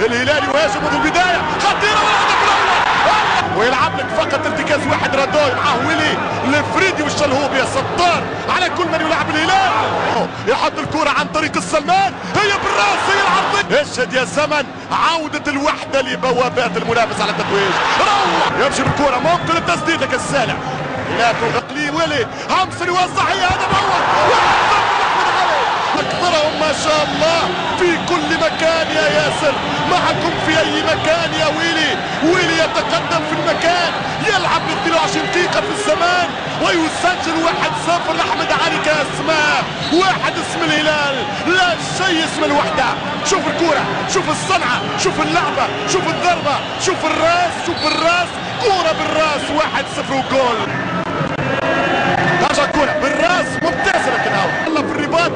الهلالي يهاجم منذ البدايه، خطيره والهدف الاول، ويلعب لك فقط ارتكاز واحد رادوي معاه ويلي الفريدي والشلهوب يا ستار على كل من يلعب الهلال. يحط الكره عن طريق السلمان، هي بالراس، هي العرضيه، اشهد يا زمن عوده الوحده لبوابات المنافس على التتويج. روح يمشي بالكره، ممكن التسديد لك السالع، لا تغطي ويلي همسن يوزع، هي هدف اول، أكثرهم ما شاء الله في كل مكان يا ياسر، معكم في أي مكان يا ويلي. ويلي يتقدم في المكان، يلعب ل 22 دقيقة في الزمان ويسجل 1-0 لأحمد علي كأسماء، واحد اسم الهلال، لا شيء اسم الوحدة. شوف الكرة، شوف الصنعة، شوف اللعبة، شوف الضربة، شوف الراس، شوف الراس، كرة بالراس 1-0 وجول. ترجع كرة بالراس ممتازة، لكن الله في الرباط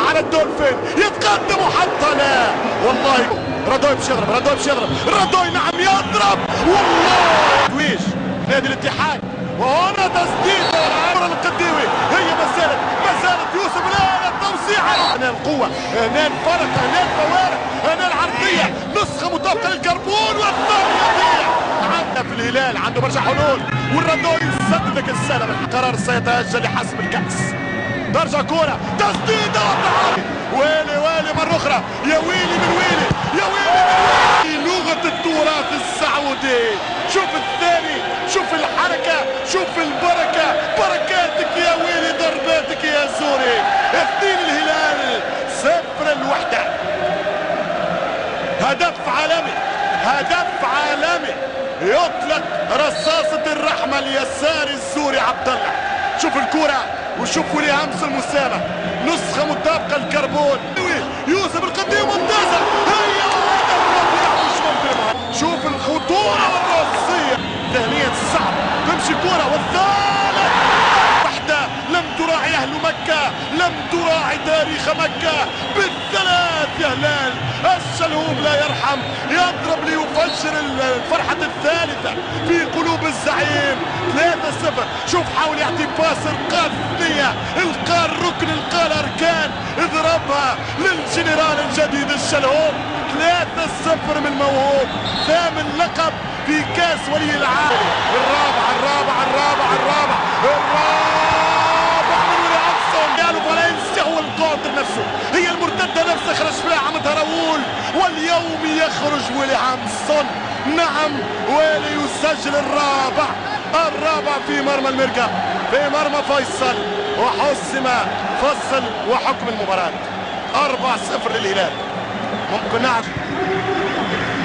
على الدولفين، يتقدم وحطها، لا والله رادوي باش يضرب، رادوي باش يضرب، رادوي نعم يضرب والله. تويج نادي الاتحاد، وهنا تسديد عمر القديوي، هي ما زالت يوسف، لا التوسيعة، هنا القوة، هنا الفرق، هنا الفوارق، هنا العرضية، نسخة مطابقة للكربون والثاني يضيع. عندنا في الهلال عنده برشا حلول، والرادوي يسدد لك السلم، القرار سيتأجل لحسم الكأس. ترجع كرة، تسديدة والتعادل، ويلي مرة أخرى، يا ويلي من ويلي، يا ويلي من ويلي، لغة التراث السعودي. شوف الثاني، شوف الحركة، شوف البركة، بركاتك يا ويلي، ضرباتك يا زوري. 2 الهلال 0 الوحدة. هدف عالمي، هدف عالمي، يطلق رصاصة الرحمة اليساري الزوري عبد الله. شوف الكرة وشوف ولي همس المسامة، نسخة مطابقة الكربون، يوسف القديم ممتازة، هي هدف رفيع مش ممكن. شوف الخطورة والرأسية، ذهنيا صعب، تمشي كرة والثالث، وحدة لم تراعي أهل مكة، لم تراعي تاريخ مكة، بالثلاث يا هلال. الشلهوب لا يرحم، يضرب ليفجر الفرحة الثالثة في قلوب الزعيم. 3-0. شوف حاول يعطي باس، القى الثنية، القى الركن، القى الاركان، اضربها للجنرال الجديد الشلهوب. 3-0 من موهوب، 8 لقب في كاس ولي العهد. الرابع من ولي همسن، قالوا فالنسيا هو الكونتر نفسه، هي المرتدة نفسها خرج فيها عمد هراول، واليوم يخرج ولي همسن. نعم ويلي يسجل الرابع في مرمى المرقة، في مرمى فيصل، وحسم فصل وحكم المباراة. 4-0 للهلال. ممكن نعم،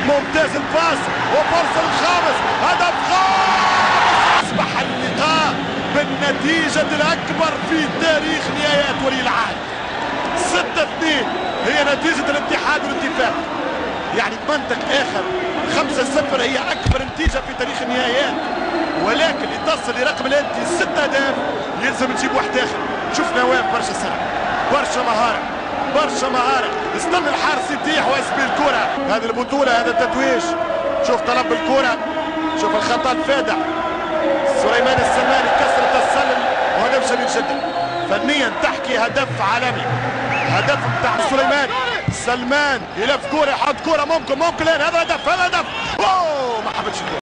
ممتاز الباس وفرصة الخامس، هدف خامس. أصبح اللقاء بالنتيجة الأكبر في تاريخ نهائيات ولي العهد. 6-2 هي نتيجة الاتحاد والاتفاق، يعني بمنطق آخر 5-0 هي أكبر نتيجة في تاريخ النهائيات، ولكن لتصل لرقم الانتي 6 أهداف يلزم تجيب واحد آخر. شوف نواف برشا سرعة، برشا مهارة، استنى الحارس يتيح ويسبي الكرة. هذه البطولة، هذا التتويج. شوف طلب الكرة، شوف الخطأ الفادح، سليمان السلماني كسرة السلم، وهدف جميل جدا. فنيا تحكي هدف عالمي، هدف بتاع سلمان يلف كرة، يحط كرة، ممكن الآن، هذا هدف، اوه ما حبتش الكرة.